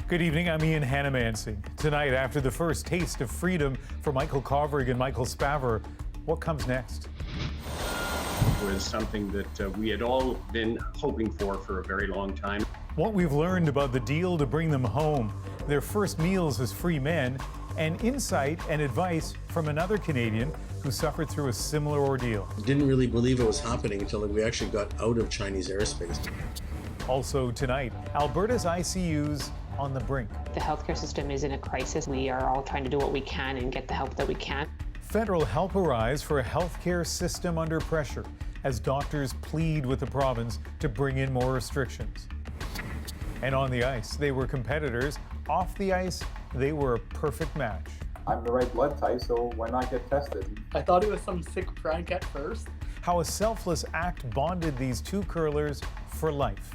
Good evening, I'm Ian Hannamansing. Tonight, after the first taste of freedom for Michael Kovrig and Michael Spavor, what comes next? It was something that we had all been hoping for a very long time. What we've learned about the deal to bring them home, their first meals as free men, and insight and advice from another Canadian who suffered through a similar ordeal. Didn't really believe it was happening until we actually got out of Chinese airspace. Also tonight, Alberta's ICUs on the brink. The healthcare system is in a crisis. We are all trying to do what we can and get the help that we can. Federal help arrives for a healthcare system under pressure as doctors plead with the province to bring in more restrictions. And on the ice, they were competitors. Off the ice, they were a perfect match. I'm the right blood type, so why not get tested? I thought it was some sick prank at first. How a selfless act bonded these two curlers for life.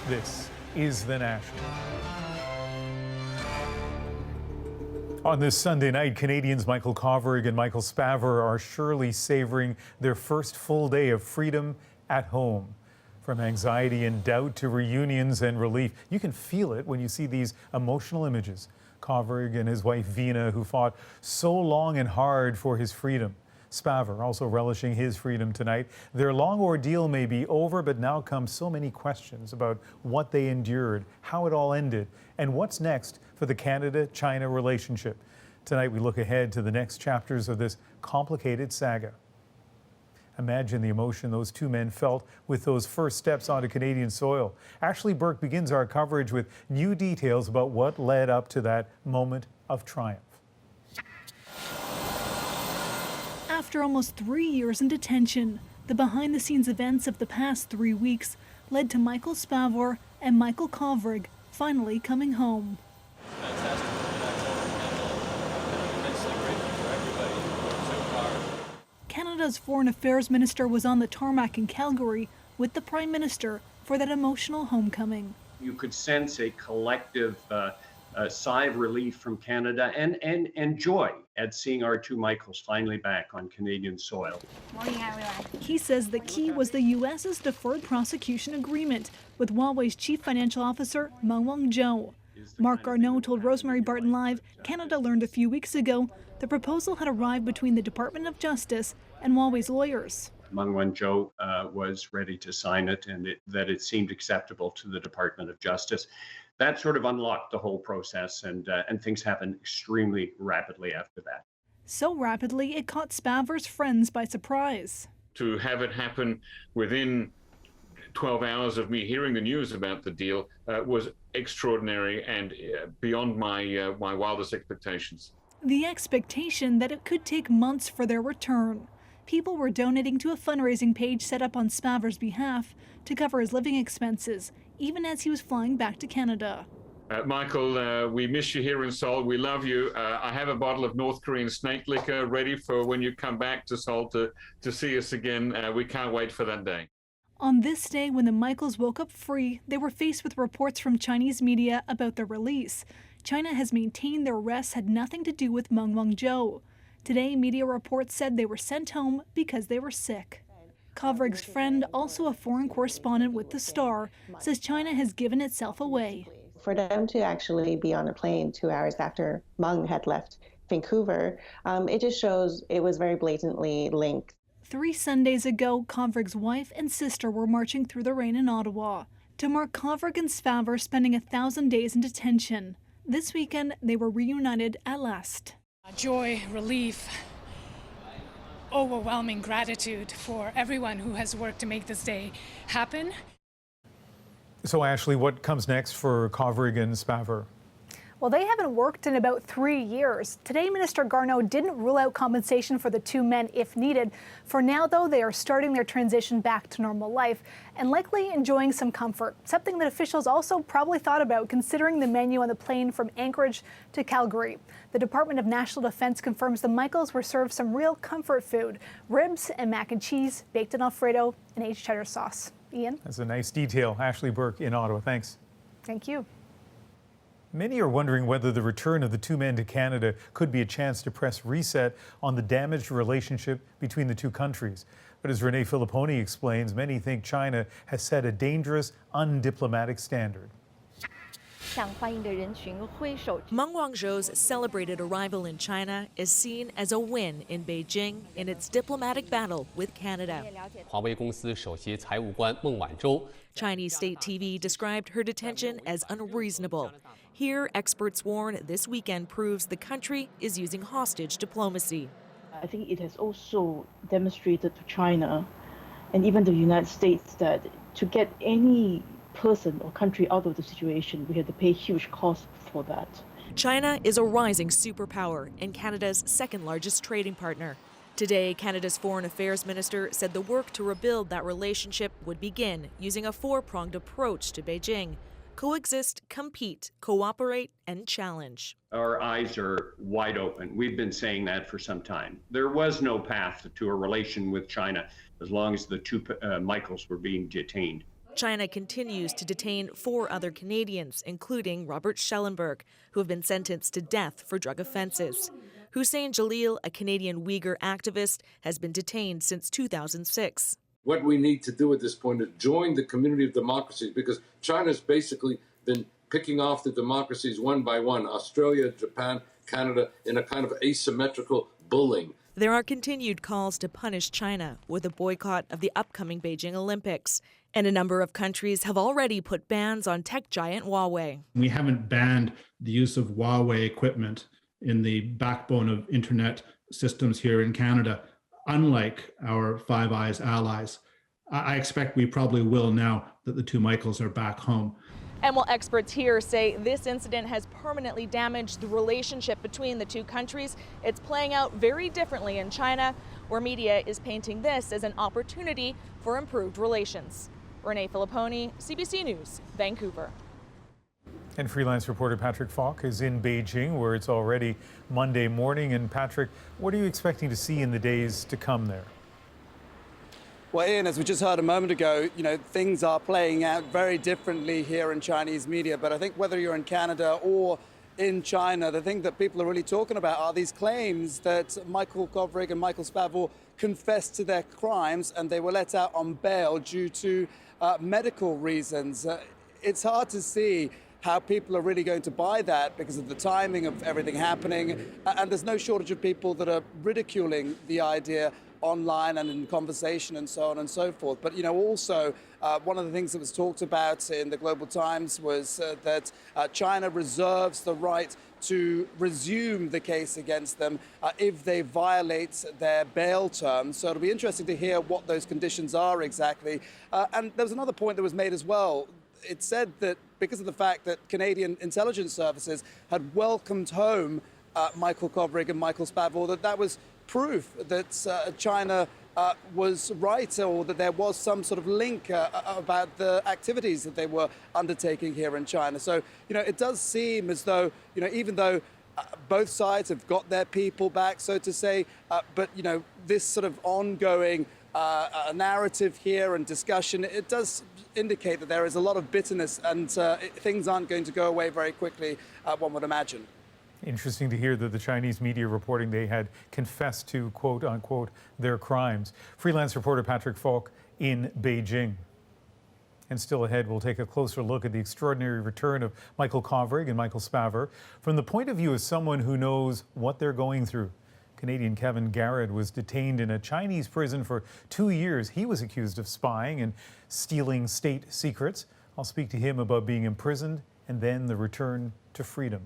This is The National. On this Sunday night, Canadians Michael Kovrig and Michael Spavor are surely savoring their first full day of freedom at home. From anxiety and doubt to reunions and relief, you can feel it when you see these emotional images. Kovrig and his wife Vina, who fought so long and hard for his freedom. Spavor also relishing his freedom tonight. Their long ordeal may be over, but now come so many questions about what they endured, how it all ended, and what's next for the Canada-China relationship. Tonight we look ahead to the next chapters of this complicated saga. Imagine the emotion those two men felt with those first steps onto Canadian soil. Ashley Burke begins our coverage with new details about what led up to that moment of triumph. After almost 3 years in detention, the behind-the-scenes events of the past 3 weeks led to Michael Spavor and Michael Kovrig finally coming home. Canada's Foreign Affairs Minister was on the tarmac in Calgary with the Prime Minister for that emotional homecoming. You could sense a collective sigh of relief from Canada and joy at seeing our two Michaels finally back on Canadian soil. He says the key was the U.S.'s deferred prosecution agreement with Huawei's chief financial officer, Meng Wanzhou. Mark Garneau told Rosemary Barton Live Canada learned a few weeks ago the proposal had arrived between the Department of Justice and Huawei's lawyers. Meng Wanzhou was ready to sign it, and that it seemed acceptable to the Department of Justice. That sort of unlocked the whole process, and things happened extremely rapidly after that. So rapidly, it caught Spavor's friends by surprise. To have it happen within 12 hours of me hearing the news about the deal was extraordinary and beyond my wildest expectations. The expectation that it could take months for their return. People were donating to a fundraising page set up on Spavor's behalf to cover his living expenses, even as he was flying back to Canada. Michael, we miss you here in Seoul. We love you. I have a bottle of North Korean snake liquor ready for when you come back to Seoul to see us again. We can't wait for that day. On this day, when the Michaels woke up free, they were faced with reports from Chinese media about their release. China has maintained their arrests had nothing to do with Meng Wanzhou. Today, media reports said they were sent home because they were sick. Kovrig's friend, also a foreign correspondent with The Star, says China has given itself away. For them to actually be on a plane 2 hours after Meng had left Vancouver, it just shows it was very blatantly linked. 3 Sundays ago, Kovrig's wife and sister were marching through the rain in Ottawa to mark Kovrig and Spavor spending 1,000 days in detention. This weekend, they were reunited at last. Joy, relief, overwhelming gratitude for everyone who has worked to make this day happen. So Ashley, what comes next for Kovrig and Spavor? Well, they haven't worked in about 3 years. Today, Minister Garneau didn't rule out compensation for the two men if needed. For now, though, they are starting their transition back to normal life and likely enjoying some comfort, something that officials also probably thought about considering the menu on the plane from Anchorage to Calgary. The Department of National Defense confirms the Michaels were served some real comfort food, ribs and mac and cheese, baked in Alfredo and aged cheddar sauce. Ian? That's a nice detail. Ashley Burke in Ottawa. Thanks. Thank you. Many are wondering whether the return of the two men to Canada could be a chance to press reset on the damaged relationship between the two countries. But as Renee Filipponi explains, many think China has set a dangerous, undiplomatic standard. Meng Wanzhou's celebrated arrival in China is seen as a win in Beijing in its diplomatic battle with Canada. Chinese state TV described her detention as unreasonable. Here, experts warn this weekend proves the country is using hostage diplomacy. I think it has also demonstrated to China and even the United States that to get any person or country out of the situation, we have to pay huge costs for that. China is a rising superpower and Canada's second largest trading partner. Today, Canada's Foreign Affairs Minister said the work to rebuild that relationship would begin using a four-pronged approach to Beijing: coexist, compete, cooperate, and challenge. Our eyes are wide open. We've been saying that for some time. There was no path to a relation with China as long as the two Michaels were being detained. China continues to detain 4 other Canadians, including Robert Schellenberg, who have been sentenced to death for drug offenses. Hussein Jalil, a Canadian Uyghur activist, has been detained since 2006. What we need to do at this point is join the community of democracies, because China's basically been picking off the democracies one by one, Australia, Japan, Canada, in a kind of asymmetrical bullying. There are continued calls to punish China with a boycott of the upcoming Beijing Olympics. And a number of countries have already put bans on tech giant Huawei. We haven't banned the use of Huawei equipment in the backbone of internet systems here in Canada, unlike our Five Eyes allies. I expect we probably will now that the two Michaels are back home. And while experts here say this incident has permanently damaged the relationship between the two countries, it's playing out very differently in China, where media is painting this as an opportunity for improved relations. Renee Filipponi, CBC News, Vancouver. And freelance reporter Patrick Falk is in Beijing, where it's already Monday morning. And Patrick, what are you expecting to see in the days to come there? Well, Ian, as we just heard a moment ago, things are playing out very differently here in Chinese media. But I think whether you're in Canada or in China, the thing that people are really talking about are these claims that Michael Kovrig and Michael Spavor confessed to their crimes and they were let out on bail due to medical reasons. It's hard to see how people are really going to buy that because of the timing of everything happening. And there's no shortage of people that are ridiculing the idea online and in conversation and so on and so forth. But, also one of the things that was talked about in the Global Times was that China reserves the right to resume the case against them if they violate their bail terms. So it'll be interesting to hear what those conditions are exactly. And there was another point that was made as well. It said that because of the fact that Canadian intelligence services had welcomed home Michael Kovrig and Michael Spavor, that was proof that China was right, or that there was some sort of link about the activities that they were undertaking here in China. So, it does seem as though, even though both sides have got their people back, so to say, but, this sort of ongoing narrative here and discussion, it does indicate that there is a lot of bitterness and things aren't going to go away very quickly, one would imagine. Interesting to hear that the Chinese media reporting they had confessed to, quote unquote, their crimes. Freelance reporter Patrick Falk in Beijing. And still ahead, we'll take a closer look at the extraordinary return of Michael Kovrig and Michael Spavor from the point of view of someone who knows what they're going through. Canadian Kevin Garrett was detained in a Chinese prison for 2 years. He was accused of spying and stealing state secrets. I'll speak to him about being imprisoned and then the return to freedom.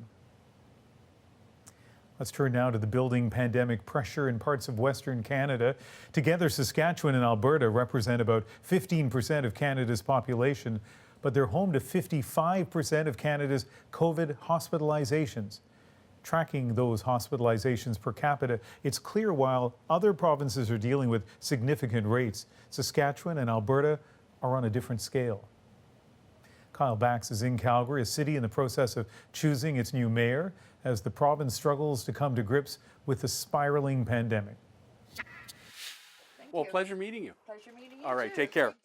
Let's turn now to the building pandemic pressure in parts of Western Canada. Together, Saskatchewan and Alberta represent about 15% of Canada's population, but they're home to 55% of Canada's COVID hospitalizations. Tracking those hospitalizations per capita, it's clear while other provinces are dealing with significant rates, Saskatchewan and Alberta are on a different scale. Kyle Bax is in Calgary, a city in the process of choosing its new mayor as the province struggles to come to grips with the spiraling pandemic. Well, pleasure meeting you. Pleasure meeting you. All right, take care.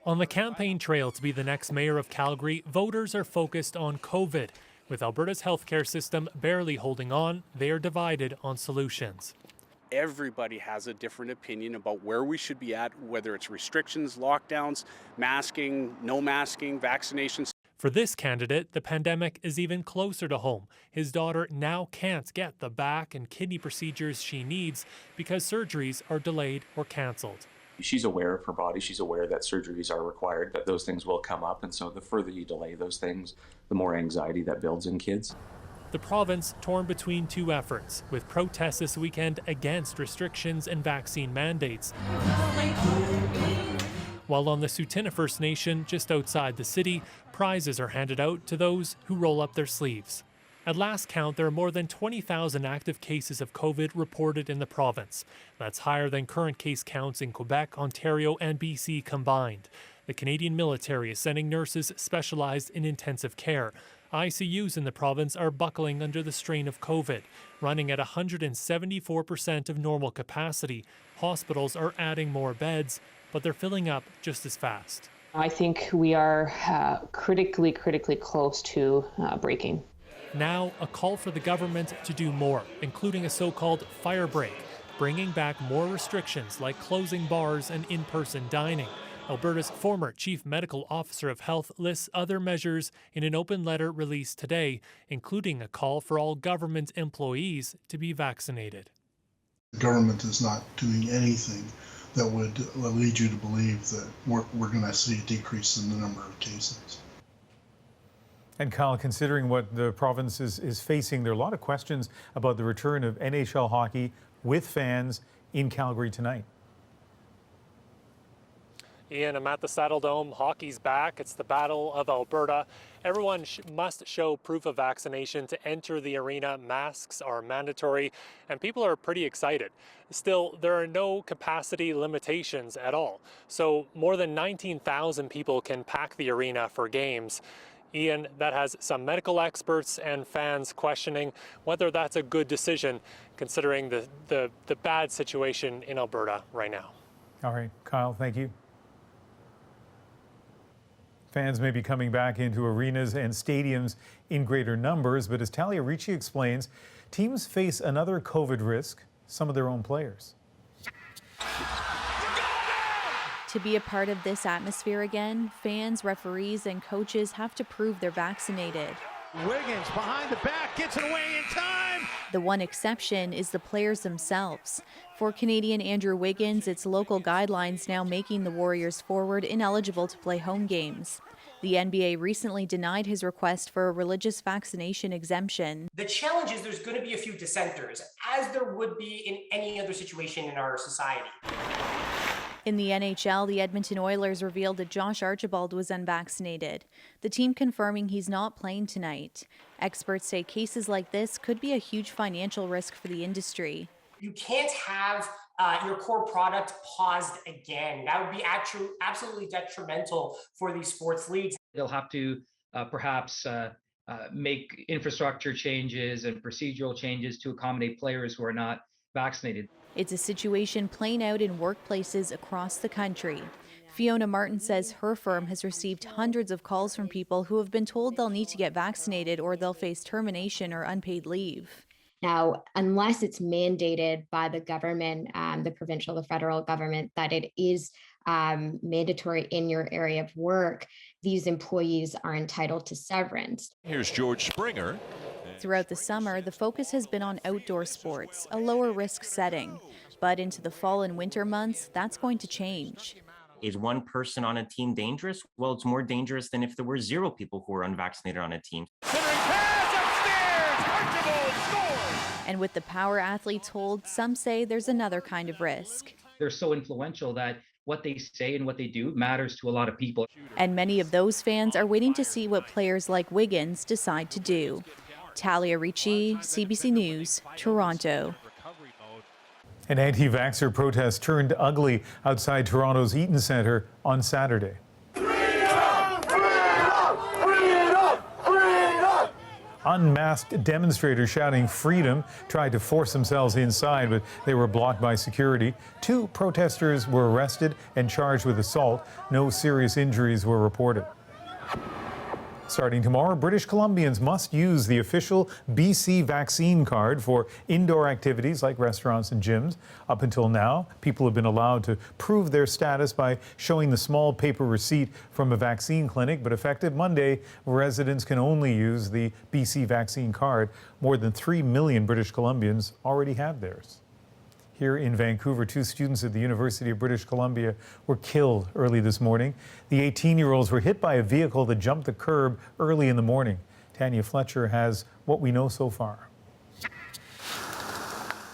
On the campaign trail to be the next mayor of Calgary, voters are focused on COVID. With Alberta's healthcare system barely holding on, they are divided on solutions. Everybody has a different opinion about where we should be at, whether it's restrictions, lockdowns, masking, no masking, vaccinations. For this candidate, the pandemic is even closer to home. His daughter now can't get the back and kidney procedures she needs because surgeries are delayed or canceled. She's aware of her body. She's aware that surgeries are required, that those things will come up. And so the further you delay those things, the more anxiety that builds in kids. The province torn between two efforts, with protests this weekend against restrictions and vaccine mandates. While on the Tsuut'ina First Nation, just outside the city, prizes are handed out to those who roll up their sleeves. At last count, there are more than 20,000 active cases of COVID reported in the province. That's higher than current case counts in Quebec, Ontario, and BC combined. The Canadian military is sending nurses specialized in intensive care. ICUs in the province are buckling under the strain of COVID, running at 174% of normal capacity. Hospitals are adding more beds, but they're filling up just as fast. I think we are critically close to breaking. Now, a call for the government to do more, including a so-called fire break, bringing back more restrictions like closing bars and in-person dining. Alberta's former Chief Medical Officer of Health lists other measures in an open letter released today, including a call for all government employees to be vaccinated. The government is not doing anything that would lead you to believe that we're going to see a decrease in the number of cases. And Kyle, considering what the province is facing, there are a lot of questions about the return of NHL hockey with fans in Calgary tonight. Ian, I'm at the Saddle Dome. Hockey's back. It's the Battle of Alberta. Everyone must show proof of vaccination to enter the arena. Masks are mandatory, and people are pretty excited. Still, there are no capacity limitations at all. So more than 19,000 people can pack the arena for games. Ian, that has some medical experts and fans questioning whether that's a good decision, considering the bad situation in Alberta right now. All right, Kyle, thank you. Fans may be coming back into arenas and stadiums in greater numbers, but as Talia Ricci explains, teams face another COVID risk, some of their own players. To be a part of this atmosphere again, fans, referees, and coaches have to prove they're vaccinated. Wiggins behind the back, gets it away in time. The one exception is the players themselves. For Canadian Andrew Wiggins, it's local guidelines now making the Warriors forward ineligible to play home games. The NBA recently denied his request for a religious vaccination exemption. The challenge is there's going to be a few dissenters, as there would be in any other situation in our society. In the NHL, the Edmonton Oilers revealed that Josh Archibald was unvaccinated, the team confirming he's not playing tonight. Experts say cases like this could be a huge financial risk for the industry. You can't have your core product paused again. That would be absolutely detrimental for these sports leagues. They'll have to perhaps make infrastructure changes and procedural changes to accommodate players who are not vaccinated. It's a situation playing out in workplaces across the country. Fiona Martin says her firm has received hundreds of calls from people who have been told they'll need to get vaccinated or they'll face termination or unpaid leave. Now, unless it's mandated by the government, the provincial, the federal government, that it is mandatory in your area of work, these employees are entitled to severance. Here's George Springer. Throughout the summer, the focus has been on outdoor sports, a lower risk setting. But into the fall and winter months, that's going to change. Is one person on a team dangerous? Well, it's more dangerous than if there were 0 people who were unvaccinated on a team. And with the power athletes hold, some say there's another kind of risk. They're so influential that what they say and what they do matters to a lot of people. And many of those fans are waiting to see what players like Wiggins decide to do. Talia Ricci, CBC News, Toronto. An anti-vaxxer protest turned ugly outside Toronto's Eaton Centre on Saturday. Unmasked demonstrators shouting freedom tried to force themselves inside, but they were blocked by security. 2 protesters were arrested and charged with assault. No serious injuries were reported. Starting tomorrow, British Columbians must use the official BC vaccine card for indoor activities like restaurants and gyms. Up until now, people have been allowed to prove their status by showing the small paper receipt from a vaccine clinic, but effective Monday, residents can only use the BC vaccine card. More than 3 million British Columbians already have theirs. Here in Vancouver, 2 students at the University of British Columbia were killed early this morning. The 18-year-olds were hit by a vehicle that jumped the curb early in the morning. Tanya Fletcher has what we know so far.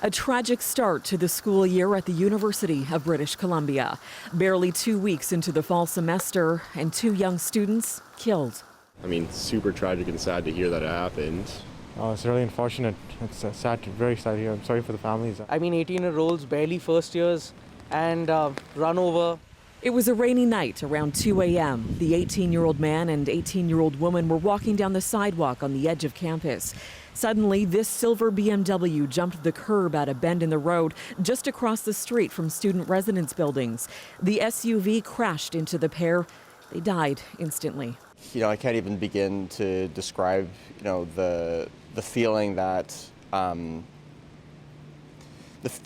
A tragic start to the school year at the University of British Columbia. Barely 2 weeks into the fall semester, and 2 young students killed. I mean, super tragic and sad to hear that it happened. It's really unfortunate. It's sad, very sad here. I'm sorry for the families. I mean, 18-year-olds, barely first years, and run over. It was a rainy night around 2 a.m. The 18-year-old man and 18-year-old woman were walking down the sidewalk on the edge of campus. Suddenly, this silver BMW jumped the curb at a bend in the road just across the street from student residence buildings. The SUV crashed into the pair. They died instantly. I can't even begin to describe, the feeling that the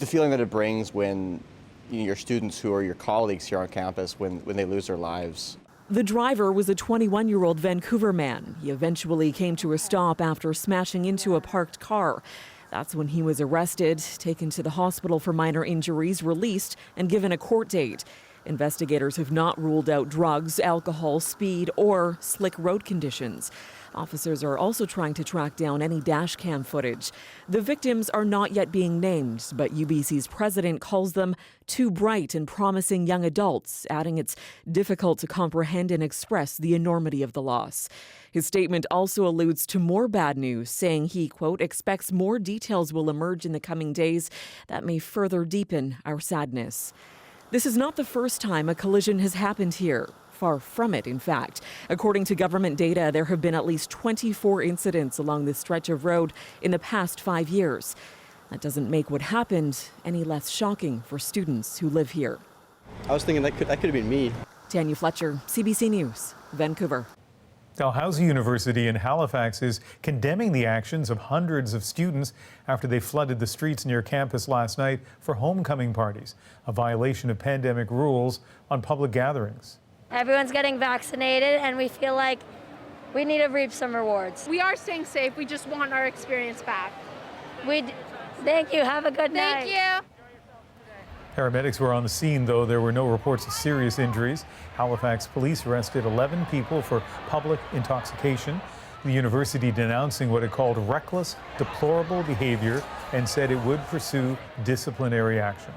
feeling that it brings when your students who are your colleagues here on campus when they lose their lives. The driver was a 21-year-old Vancouver man. He eventually came to a stop after smashing into a parked car. That's when he was arrested, taken to the hospital for minor injuries, released, and given a court date. Investigators have not ruled out drugs, alcohol, speed, or slick road conditions. Officers are also trying to track down any dash cam footage. The victims are not yet being named, but UBC's president calls them 2 bright and promising young adults, adding it's difficult to comprehend and express the enormity of the loss. His statement also alludes to more bad news, saying he, quote, expects more details will emerge in the coming days that may further deepen our sadness. This is not the first time a collision has happened here. Far from it, in fact. According to government data, there have been at least 24 incidents along this stretch of road in the past 5 years. That doesn't make what happened any less shocking for students who live here. I was thinking that could have been me. Tanya Fletcher, CBC News, Vancouver. Dalhousie University in Halifax is condemning the actions of hundreds of students after they flooded the streets near campus last night for homecoming parties, a violation of pandemic rules on public gatherings. Everyone's getting vaccinated, and we feel like we need to reap some rewards. We are staying safe. We just want our experience back. Thank you. Have a good night. Thank you. Paramedics were on the scene, though there were no reports of serious injuries. Halifax police arrested 11 people for public intoxication. The university denouncing what it called reckless, deplorable behavior and said it would pursue disciplinary action.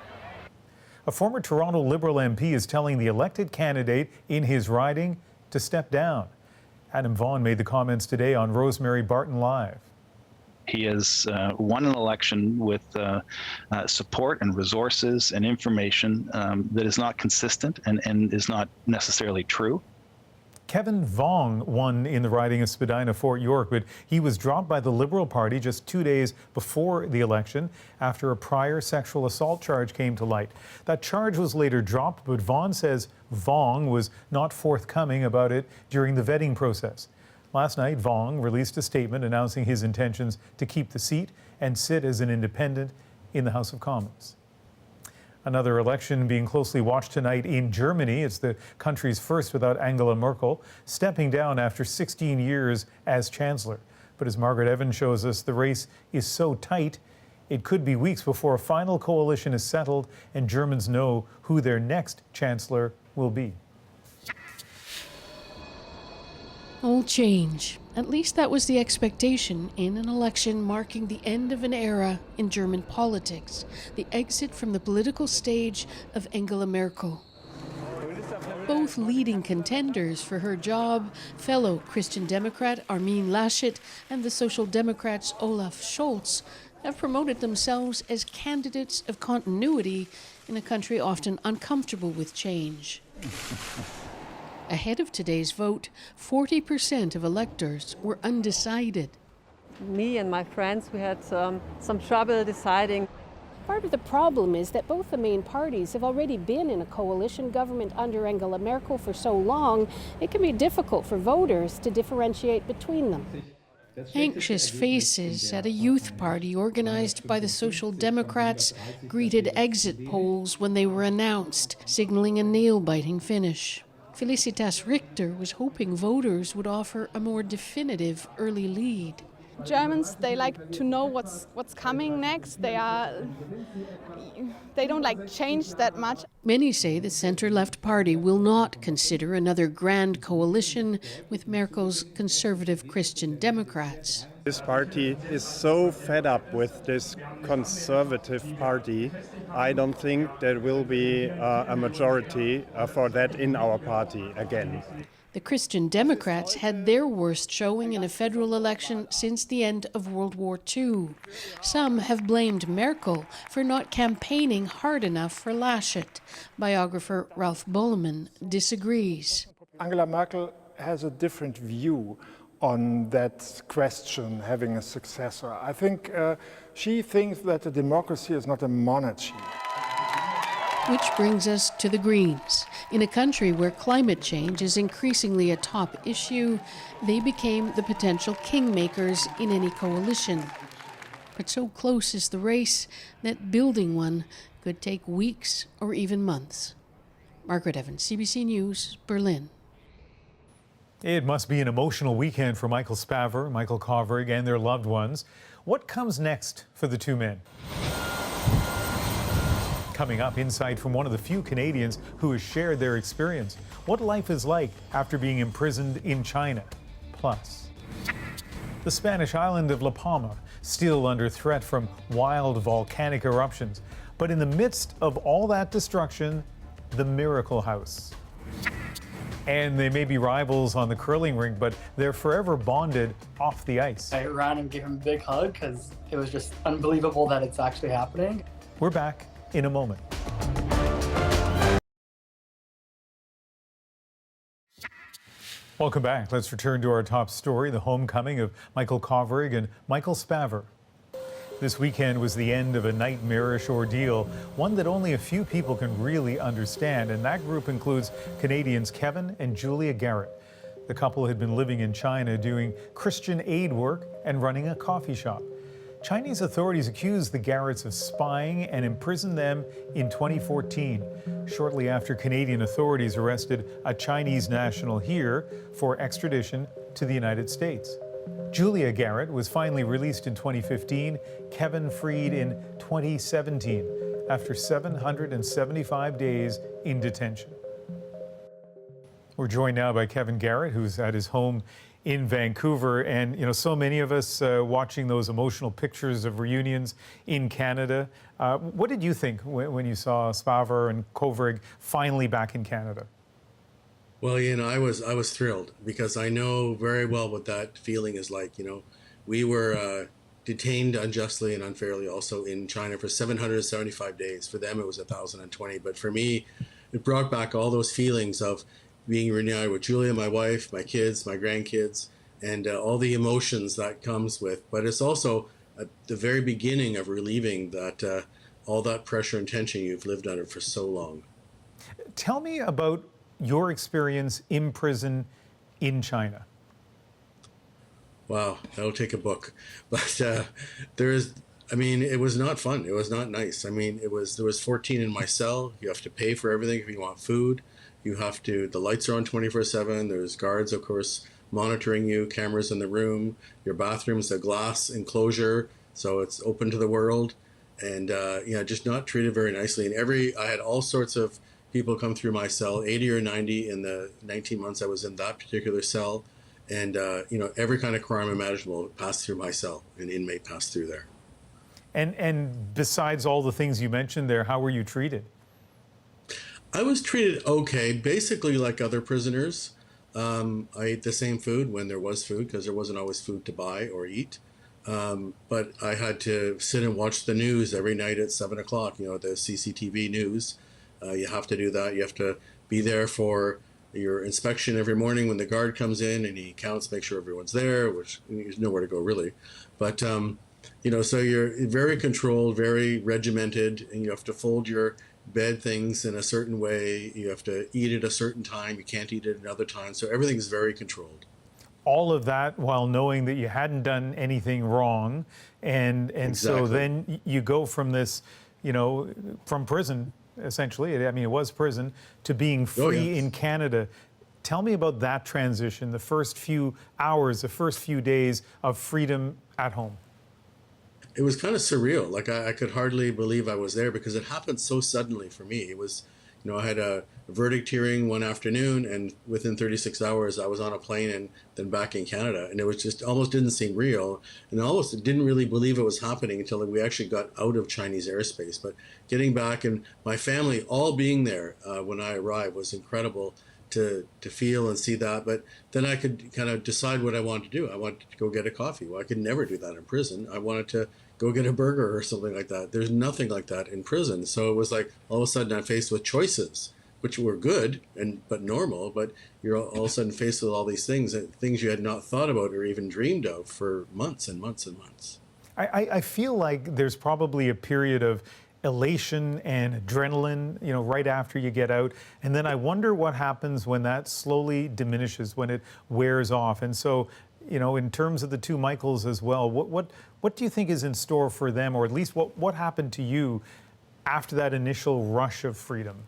A former Toronto Liberal MP is telling the elected candidate in his riding to step down. Adam Vaughan made the comments today on Rosemary Barton Live. He has won an election with support and resources and information that is not consistent and is not necessarily true. Kevin Vuong won in the riding of Spadina-Fort York, but he was dropped by the Liberal Party just 2 days before the election after a prior sexual assault charge came to light. That charge was later dropped, but Vaughan says Vuong was not forthcoming about it during the vetting process. Last night, Vuong released a statement announcing his intentions to keep the seat and sit as an independent in the House of Commons. Another election being closely watched tonight in Germany. It's the country's first without Angela Merkel, stepping down after 16 years as Chancellor. But as Margaret Evans shows us, the race is so tight, it could be weeks before a final coalition is settled and Germans know who their next Chancellor will be. All change. At least that was the expectation in an election marking the end of an era in German politics, the exit from the political stage of Angela Merkel. Both leading contenders for her job, fellow Christian Democrat Armin Laschet and the Social Democrats Olaf Scholz, have promoted themselves as candidates of continuity in a country often uncomfortable with change. Ahead of today's vote, 40% of electors were undecided. Me and my friends, we had some trouble deciding. Part of the problem is that both the main parties have already been in a coalition government under Angela Merkel for so long, it can be difficult for voters to differentiate between them. Anxious faces at a youth party organized by the Social Democrats greeted exit polls when they were announced, signaling a nail-biting finish. Felicitas Richter was hoping voters would offer a more definitive early lead. Germans, they like to know what's coming next. They don't like change that much. Many say the center-left party will not consider another grand coalition with Merkel's conservative Christian Democrats. This party is so fed up with this conservative party. I don't think there will be a majority for that in our party again. The Christian Democrats had their worst showing in a federal election since the end of World War II. Some have blamed Merkel for not campaigning hard enough for Laschet. Biographer Ralph Bolleman disagrees. Angela Merkel has a different view on that question, having a successor. I think she thinks that a democracy is not a monarchy. Which brings us to the Greens. In a country where climate change is increasingly a top issue, they became the potential kingmakers in any coalition. But so close is the race that building one could take weeks or even months. Margaret Evans, CBC News, Berlin. It must be an emotional weekend for Michael Spavor, Michael Kovrig, and their loved ones. What comes next for the two men? Coming up, insight from one of the few Canadians who has shared their experience. What life is like after being imprisoned in China. Plus, the Spanish island of La Palma, still under threat from wild volcanic eruptions. But in the midst of all that destruction, the Miracle House. And they may be rivals on the curling rink, but they're forever bonded off the ice. I ran and gave him a big hug because it was just unbelievable that it's actually happening. We're back in a moment. Welcome back. Let's return to our top story, the homecoming of Michael Kovrig and Michael Spavor. This weekend was the end of a nightmarish ordeal, one that only a few people can really understand, and that group includes Canadians Kevin and Julia Garrett. The couple had been living in China doing Christian aid work and running a coffee shop. Chinese authorities accused the Garretts of spying and imprisoned them in 2014, shortly after Canadian authorities arrested a Chinese national here for extradition to the United States. Julia Garrett was finally released in 2015, Kevin freed in 2017 after 775 days in detention. We're joined now by Kevin Garrett, who's at his home in Vancouver, and so many of us watching those emotional pictures of reunions in Canada. What did you think when you saw Spavor and Kovrig finally back in Canada? Well, I was thrilled because I know very well what that feeling is like. We were detained unjustly and unfairly also in China for 775 days. For them, it was 1,020. But for me, it brought back all those feelings of being reunited with Julia, my wife, my kids, my grandkids, and all the emotions that comes with. But it's also at the very beginning of relieving that all that pressure and tension you've lived under for so long. Tell me about your experience in prison in China. Wow, that'll take a book. But it was not fun. It was not nice. There was 14 in my cell. You have to pay for everything if you want food. The lights are on 24/7. There's guards, of course, monitoring you, cameras in the room. Your bathroom's a glass enclosure, so it's open to the world. And, just not treated very nicely. And I had all sorts of people come through my cell, 80 or 90 in the 19 months I was in that particular cell. And, every kind of crime imaginable passed through my cell. An inmate passed through there. And besides all the things you mentioned there, how were you treated? I was treated okay, basically like other prisoners. I ate the same food when there was food because there wasn't always food to buy or eat. But I had to sit and watch the news every night at 7 o'clock, the CCTV news. You have to do that. You have to be there for your inspection every morning when the guard comes in and he counts, make sure everyone's there, which there's nowhere to go really. But So you're very controlled, very regimented, and you have to fold your bed things in a certain way. You have to eat at a certain time. You can't eat at another time. So everything's very controlled. All of that while knowing that you hadn't done anything wrong. And Exactly. So then you go from this, from prison, essentially, I mean, it was prison, to being free in Canada. Tell me about that transition, the first few hours, the first few days of freedom at home. It was kind of surreal. Like I could hardly believe I was there because it happened so suddenly for me. It was, I had a verdict hearing one afternoon, and within 36 hours I was on a plane and then back in Canada. And it was just almost didn't seem real, and I almost didn't really believe it was happening until we actually got out of Chinese airspace. But getting back and my family all being there when I arrived was incredible to feel and see that. But then I could kind of decide what I wanted to do. I wanted to go get a coffee. Well, I could never do that in prison. I wanted to go get a burger or something like that. There's nothing like that in prison. So it was like all of a sudden I'm faced with choices, which were good but normal, but you're all of a sudden faced with all these things you had not thought about or even dreamed of for months and months and months. I feel like there's probably a period of elation and adrenaline, right after you get out. And then I wonder what happens when that slowly diminishes, when it wears off. And so, in terms of the two Michaels as well, what do you think is in store for them, or at least what happened to you after that initial rush of freedom?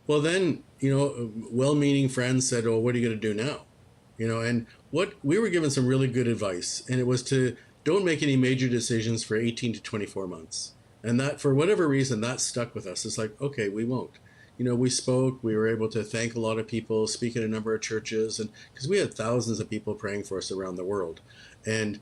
Well, then, well-meaning friends said, "Oh, what are you going to do now?" And we were given some really good advice, and it was to don't make any major decisions for 18 to 24 months. And that, for whatever reason, that stuck with us. It's like, okay, we won't. We spoke, we were able to thank a lot of people, speak at a number of churches, and because we had thousands of people praying for us around the world. And,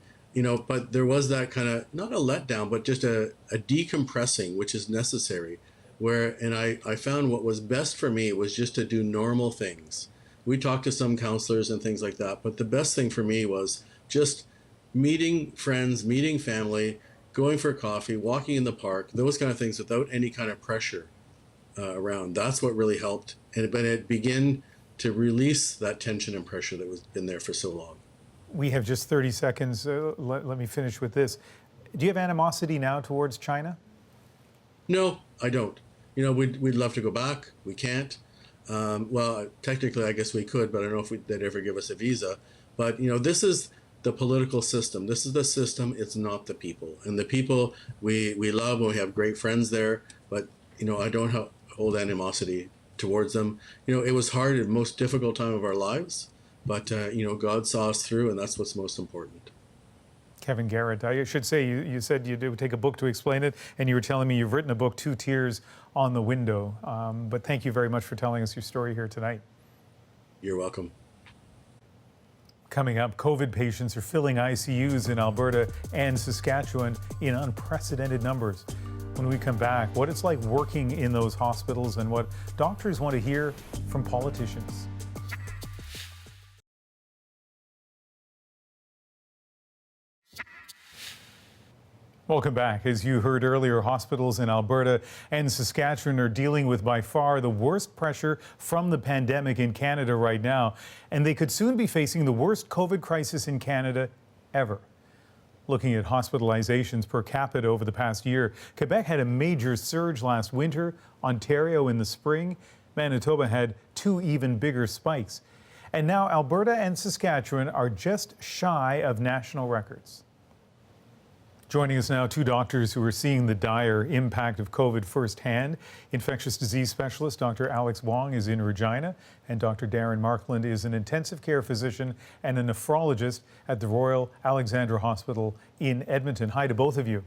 but there was that kind of, not a letdown, but just a decompressing, which is necessary, and I found what was best for me was just to do normal things. We talked to some counselors and things like that, but the best thing for me was just meeting friends, meeting family, going for coffee, walking in the park, those kind of things without any kind of pressure around. That's what really helped. But it began to release that tension and pressure that was been there for so long. We have just 30 seconds. Let me finish with this. Do you have animosity now towards China? No, I don't. We'd love to go back. We can't. Well, technically, I guess we could, but I don't know if they'd ever give us a visa. But, this is the political system. This is the system. It's not the people. And the people we love, and we have great friends there. But, I don't hold animosity towards them. It was hard, the most difficult time of our lives. But, God saw us through, and that's what's most important. Kevin Garrett, I should say, you said you would take a book to explain it, and you were telling me you've written a book, Two Tears on the Window. But thank you very much for telling us your story here tonight. You're welcome. Coming up, COVID patients are filling ICUs in Alberta and Saskatchewan in unprecedented numbers. When we come back, what it's like working in those hospitals and what doctors want to hear from politicians. Welcome back. As you heard earlier, hospitals in Alberta and Saskatchewan are dealing with by far the worst pressure from the pandemic in Canada right now, and they could soon be facing the worst COVID crisis in Canada ever. Looking at hospitalizations per capita over the past year, Quebec had a major surge last winter, Ontario in the spring, Manitoba had two even bigger spikes. And now Alberta and Saskatchewan are just shy of national records. Joining us now, two doctors who are seeing the dire impact of COVID firsthand. Infectious disease specialist Dr. Alex Vuong is in Regina, and Dr. Darren Markland is an intensive care physician and a nephrologist at the Royal Alexandra Hospital in Edmonton. Hi to both of you.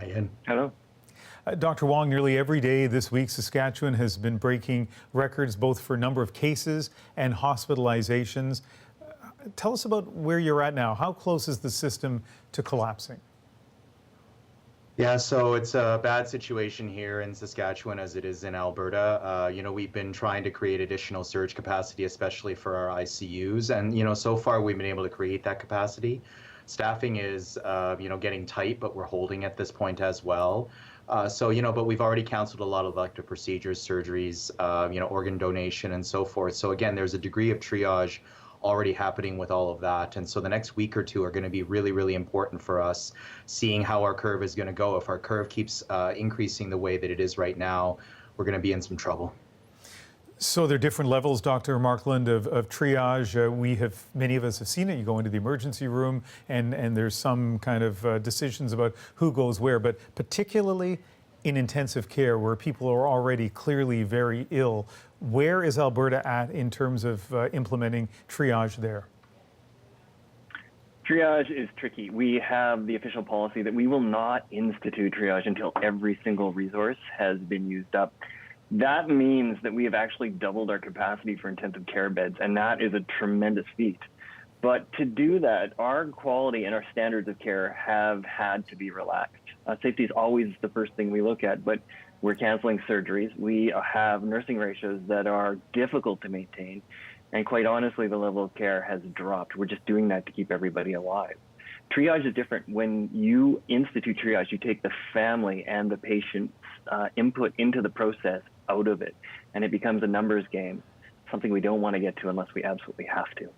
Hi, Ian. Hello. Dr. Vuong, nearly every day this week, Saskatchewan has been breaking records both for number of cases and hospitalizations. Tell us about where you're at now. How close is the system to collapsing? Yeah, so it's a bad situation here in Saskatchewan as it is in Alberta. We've been trying to create additional surge capacity, especially for our ICUs. And, so far we've been able to create that capacity. Staffing is, getting tight, but we're holding at this point as well. But we've already canceled a lot of elective procedures, surgeries, organ donation and so forth. So again, there's a degree of triage already happening with all of that. And so the next week or two are going to be really, really important for us, seeing how our curve is going to go. If our curve keeps increasing the way that it is right now, we're going to be in some trouble. So there are different levels, Dr. Markland, of triage. Many of us have seen it. You go into the emergency room and there's some kind of decisions about who goes where, but particularly in intensive care where people are already clearly very ill. Where is Alberta at in terms of implementing triage there? Triage is tricky. We have the official policy that we will not institute triage until every single resource has been used up. That means that we have actually doubled our capacity for intensive care beds, and that is a tremendous feat. But to do that, our quality and our standards of care have had to be relaxed. Safety is always the first thing we look at, but we're canceling surgeries. We have nursing ratios that are difficult to maintain, and quite honestly, the level of care has dropped. We're just doing that to keep everybody alive. Triage is different. When you institute triage, you take the family and the patient's input into the process out of it, and it becomes a numbers game, something we don't want to get to unless we absolutely have to.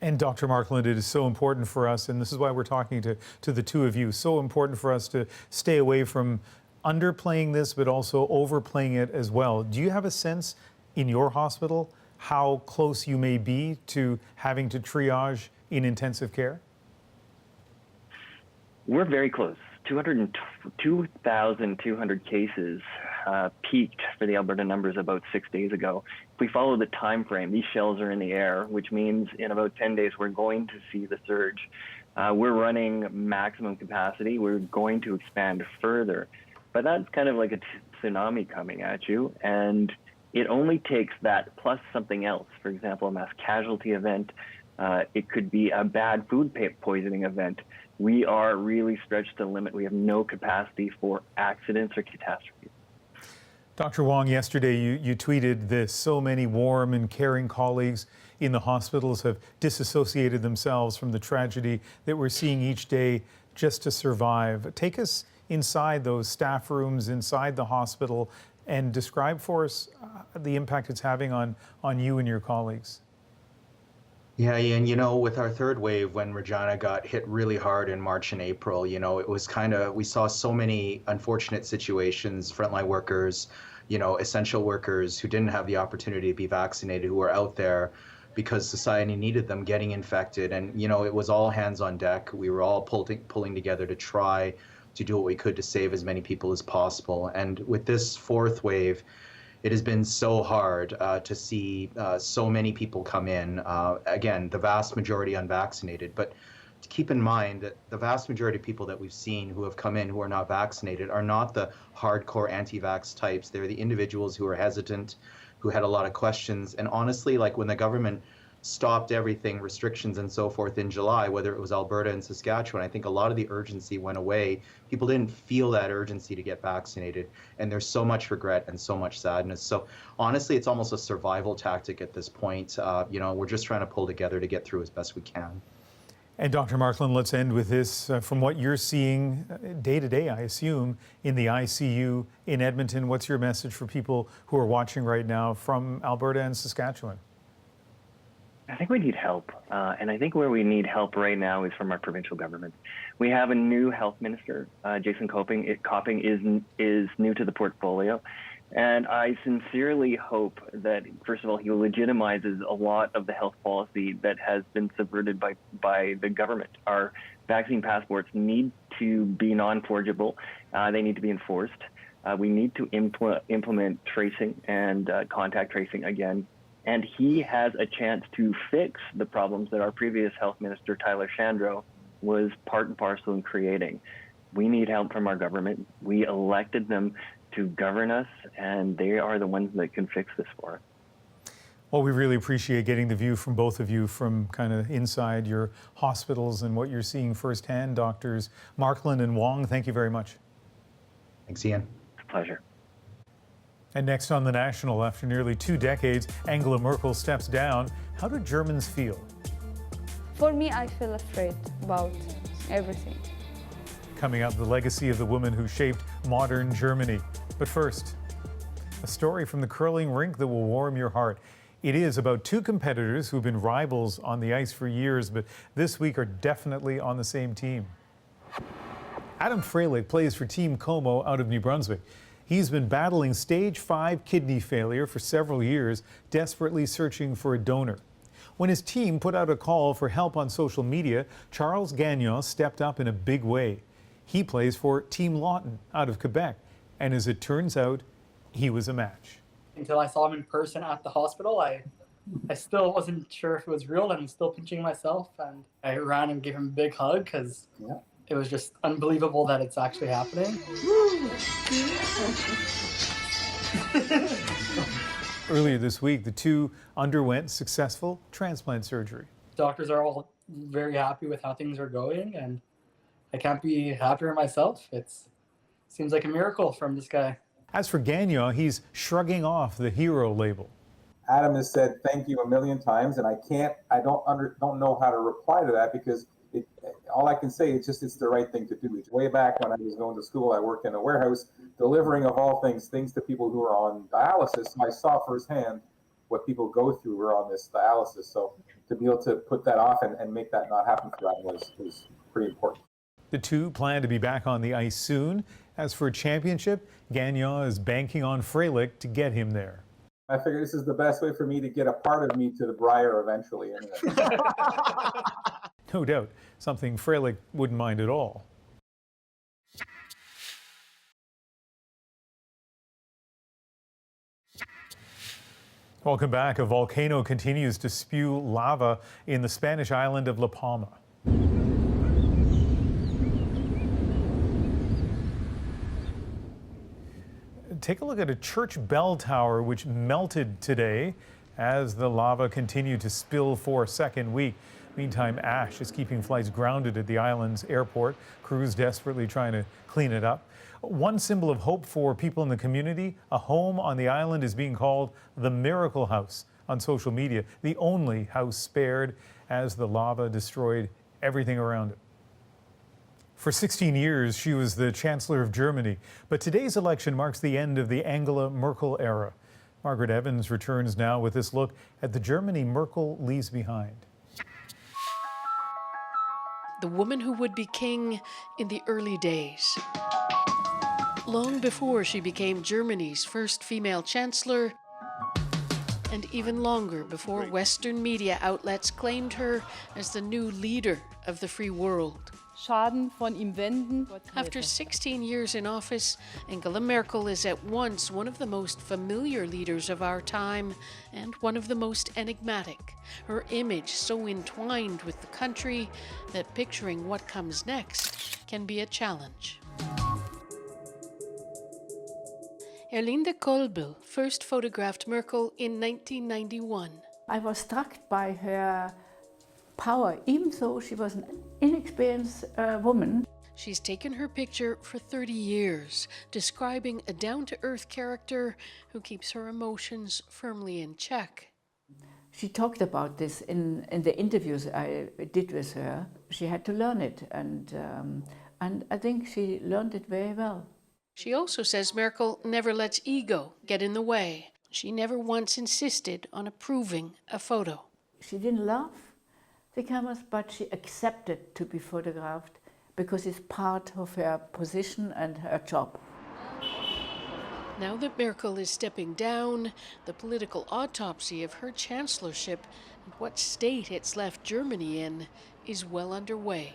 And Dr. Markland, it is so important for us, and this is why we're talking to the two of you, so important for us to stay away from underplaying this, but also overplaying it as well. Do you have a sense in your hospital how close you may be to having to triage in intensive care? We're very close. 2,200 cases peaked for the Alberta numbers about 6 days ago. If we follow the time frame, these shells are in the air, which means in about 10 days we're going to see the surge. We're running maximum capacity. We're going to expand further. But that's kind of like a tsunami coming at you, and it only takes that plus something else. For example, a mass casualty event. It could be a bad food poisoning event. We are really stretched to the limit. We have no capacity for accidents or catastrophes. Dr. Vuong, yesterday you tweeted this. So many warm and caring colleagues in the hospitals have disassociated themselves from the tragedy that we're seeing each day just to survive. Take us inside those staff rooms, inside the hospital, and describe for us the impact it's having on you and your colleagues. Yeah, and with our third wave, when Regina got hit really hard in March and April, it was we saw so many unfortunate situations, frontline workers, essential workers who didn't have the opportunity to be vaccinated, who were out there because society needed them, getting infected. And, it was all hands on deck. We were all pulling together to try to do what we could to save as many people as possible. And with this fourth wave, it has been so hard to see so many people come in. Again, the vast majority unvaccinated, but to keep in mind that the vast majority of people that we've seen who have come in who are not vaccinated are not the hardcore anti-vax types. They're the individuals who are hesitant, who had a lot of questions. And honestly, like when the government stopped everything, restrictions and so forth in July, whether it was Alberta and Saskatchewan, I think a lot of the urgency went away. People didn't feel that urgency to get vaccinated, and there's so much regret and so much sadness. So honestly, it's almost a survival tactic at this point. We're just trying to pull together to get through as best we can. And Dr. Markland, let's end with this. From what you're seeing day to day, I assume, in the ICU in Edmonton, what's your message for people who are watching right now from Alberta and Saskatchewan? I think we need help, and I think where we need help right now is from our provincial government. We have a new health minister, Jason Copping is new to the portfolio, and I sincerely hope that, first of all, he legitimizes a lot of the health policy that has been subverted by the government. Our vaccine passports need to be non-forgeable. They need to be enforced. We need to implement tracing and contact tracing again. And he has a chance to fix the problems that our previous health minister, Tyler Shandro, was part and parcel in creating. We need help from our government. We elected them to govern us, and they are the ones that can fix this for us. Well, we really appreciate getting the view from both of you from kind of inside your hospitals and what you're seeing firsthand. Doctors Markland and Vuong, thank you very much. Thanks, Ian. It's a pleasure. And next on The National, after nearly 2 decades, Angela Merkel steps down. How do Germans feel? For me, I feel afraid about everything. Coming up, the legacy of the woman who shaped modern Germany. But first, a story from the curling rink that will warm your heart. It is about two competitors who've been rivals on the ice for years, but this week are definitely on the same team. Adam Freilich plays for Team Como out of New Brunswick. He's been battling stage 5 kidney failure for several years, desperately searching for a donor. When his team put out a call for help on social media, Charles Gagnon stepped up in a big way. He plays for Team Lawton out of Quebec, and as it turns out, he was a match. Until I saw him in person at the hospital, I still wasn't sure if it was real, and I'm still pinching myself. And I ran and gave him a big hug because it was just unbelievable that it's actually happening. Earlier this week, the two underwent successful transplant surgery. Doctors are all very happy with how things are going, and I can't be happier myself. It seems like a miracle from this guy. As for Gagnon, he's shrugging off the hero label. Adam has said thank you a million times, and I don't know how to reply to that because all I can say is just it's the right thing to do. Way back when I was going to school, I worked in a warehouse delivering, of all things to people who are on dialysis. So I saw firsthand what people go through who are on this dialysis. So to be able to put that off and make that not happen for Adam was pretty important. The two plan to be back on the ice soon. As for a championship, Gagnon is banking on Freilich to get him there. I figure this is the best way for me to get a part of me to the Briar eventually. Anyway. No doubt, something Freilich wouldn't mind at all. Welcome back. A volcano continues to spew lava in the Spanish island of La Palma. Take a look at a church bell tower which melted today as the lava continued to spill for a second week. Meantime, ash is keeping flights grounded at the island's airport. Crews desperately trying to clean it up. One symbol of hope for people in the community, a home on the island is being called the Miracle House on social media, the only house spared as the lava destroyed everything around it. For 16 years, she was the Chancellor of Germany, but today's election marks the end of the Angela Merkel era. Margaret Evans returns now with this look at the Germany Merkel leaves behind. The woman who would be king in the early days. Long before she became Germany's first female chancellor, and even longer before Western media outlets claimed her as the new leader of the free world. After 16 years in office, Angela Merkel is at once one of the most familiar leaders of our time and one of the most enigmatic. Her image so entwined with the country that picturing what comes next can be a challenge. Erlinde Kolbel first photographed Merkel in 1991. I was struck by her power, even though she was an inexperienced woman. She's taken her picture for 30 years, describing a down-to-earth character who keeps her emotions firmly in check. She talked about this in the interviews I did with her. She had to learn it, and I think she learned it very well. She also says Merkel never lets ego get in the way. She never once insisted on approving a photo. She didn't love the cameras, but she accepted to be photographed because it's part of her position and her job. Now that Merkel is stepping down, the political autopsy of her chancellorship and what state it's left Germany in is well underway.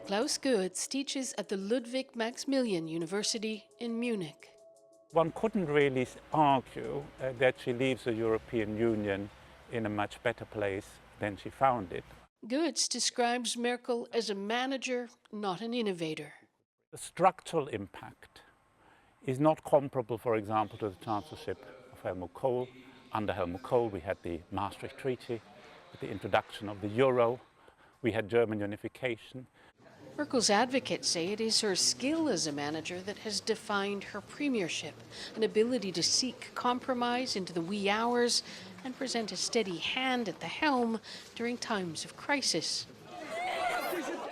Klaus Goetz teaches at the Ludwig Maximilian University in Munich. One couldn't really argue that she leaves the European Union in a much better place than she found it. Goetz describes Merkel as a manager, not an innovator. The structural impact is not comparable, for example, to the chancellorship of Helmut Kohl. Under Helmut Kohl, we had the Maastricht Treaty, with the introduction of the euro, we had German unification. Merkel's advocates say it is her skill as a manager that has defined her premiership, an ability to seek compromise into the wee hours and present a steady hand at the helm during times of crisis.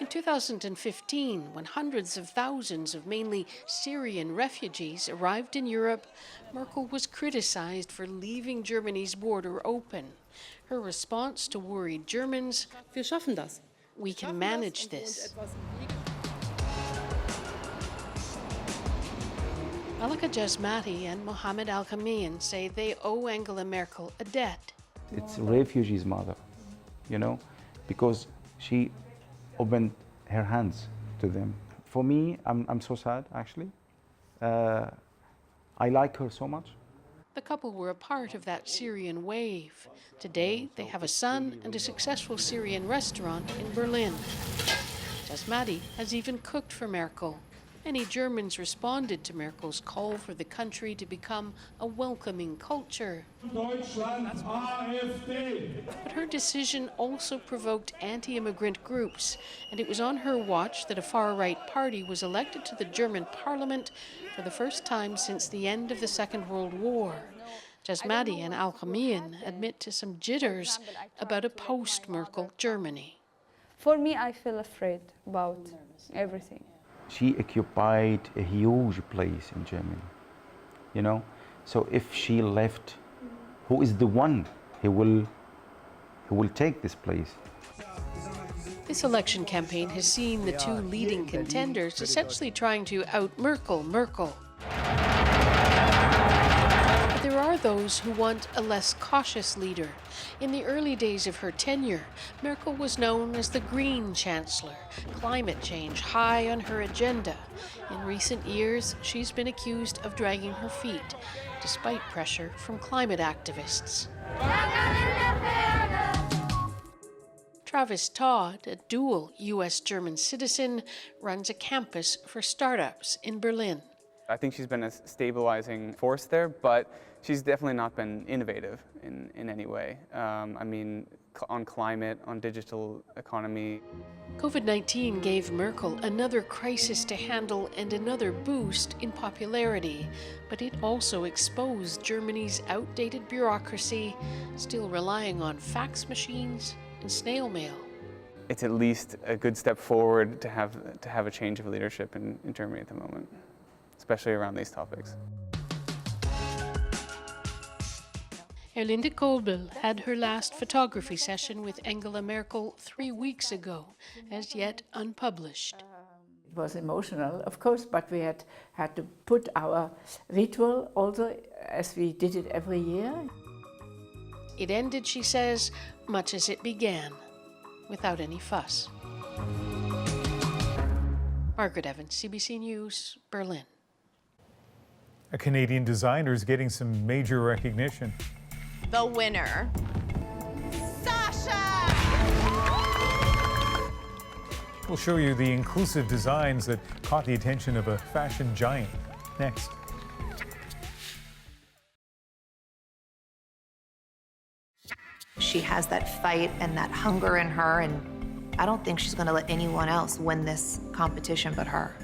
In 2015, when hundreds of thousands of mainly Syrian refugees arrived in Europe, Merkel was criticized for leaving Germany's border open. Her response to worried Germans: Wir schaffen das. We can manage this. Malika Jasmati and Mohammed Al-Khamean say they owe Angela Merkel a debt. It's refugees' mother, you know, because she opened her hands to them. For me, I'm so sad, actually. I like her so much. The couple were a part of that Syrian wave. Today, they have a son and a successful Syrian restaurant in Berlin. Jasmati has even cooked for Merkel. Many Germans responded to Merkel's call for the country to become a welcoming culture. But her decision also provoked anti-immigrant groups, and it was on her watch that a far-right party was elected to the German parliament for the first time since the end of the Second World War. Jasmati and Al-Khamean admit to some jitters about a post-Merkel Germany. For me, I feel afraid about everything. She occupied a huge place in Germany, you know? So if she left, who is the one who will take this place? This election campaign has seen the two leading contenders essentially trying to out-Merkel Merkel. But there are those who want a less cautious leader. In the early days of her tenure, Merkel was known as the Green Chancellor, climate change high on her agenda. In recent years, she's been accused of dragging her feet, despite pressure from climate activists. Travis Todd, a dual U.S.-German citizen, runs a campus for startups in Berlin. I think she's been a stabilizing force there, but she's definitely not been innovative in any way. I mean, on climate, on digital economy. COVID-19 gave Merkel another crisis to handle and another boost in popularity, but it also exposed Germany's outdated bureaucracy, still relying on fax machines and snail mail. It's at least a good step forward to have a change of leadership in Germany at the moment, especially around these topics. Erlinde Kolbel had her last photography session with Angela Merkel 3 weeks ago, as yet unpublished. It was emotional, of course, but we had to put our ritual also, as we did it every year. It ended, she says, much as it began, without any fuss. Margaret Evans, CBC News, Berlin. A Canadian designer is getting some major recognition. The winner, Sasha! We'll show you the inclusive designs that caught the attention of a fashion giant next. She has that fight and that hunger in her, and I don't think she's going to let anyone else win this competition but her.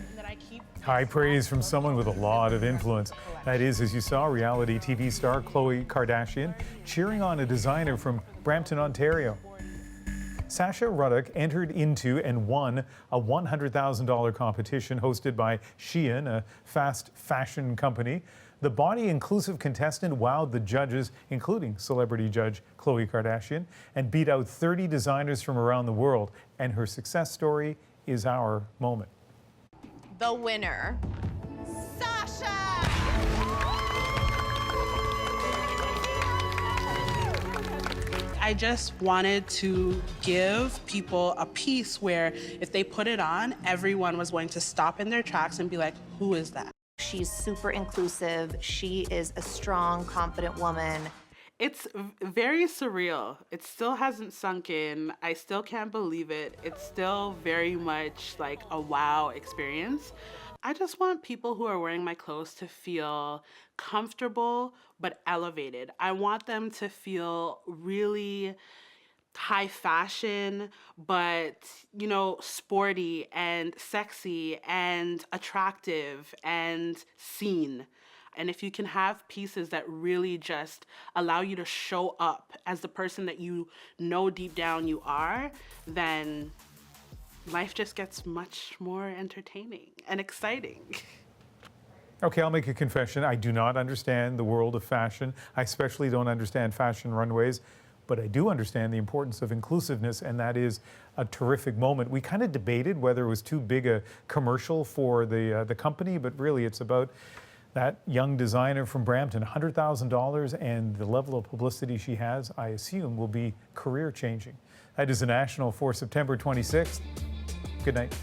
High praise from someone with a lot of influence. That is, as you saw, reality TV star Khloe Kardashian cheering on a designer from Brampton, Ontario. Sasha Ruddock entered into and won a $100,000 competition hosted by Shein, a fast fashion company. The body-inclusive contestant wowed the judges, including celebrity judge Khloe Kardashian, and beat out 30 designers from around the world. And her success story is our moment. The winner, Sasha! I just wanted to give people a piece where if they put it on, everyone was going to stop in their tracks and be like, who is that? She's super inclusive. She is a strong, confident woman. It's very surreal. It still hasn't sunk in. I still can't believe it. It's still very much like a wow experience. I just want people who are wearing my clothes to feel comfortable but elevated. I want them to feel really high fashion, but, you know, sporty and sexy and attractive and seen. And if you can have pieces that really just allow you to show up as the person that you know deep down you are, then life just gets much more entertaining and exciting. Okay, I'll make a confession. I do not understand the world of fashion. I especially don't understand fashion runways, but I do understand the importance of inclusiveness, and that is a terrific moment. We kind of debated whether it was too big a commercial for the company, but really it's about that young designer from Brampton, $100,000, and the level of publicity she has, I assume, will be career changing. That is the National for September 26th. Good night.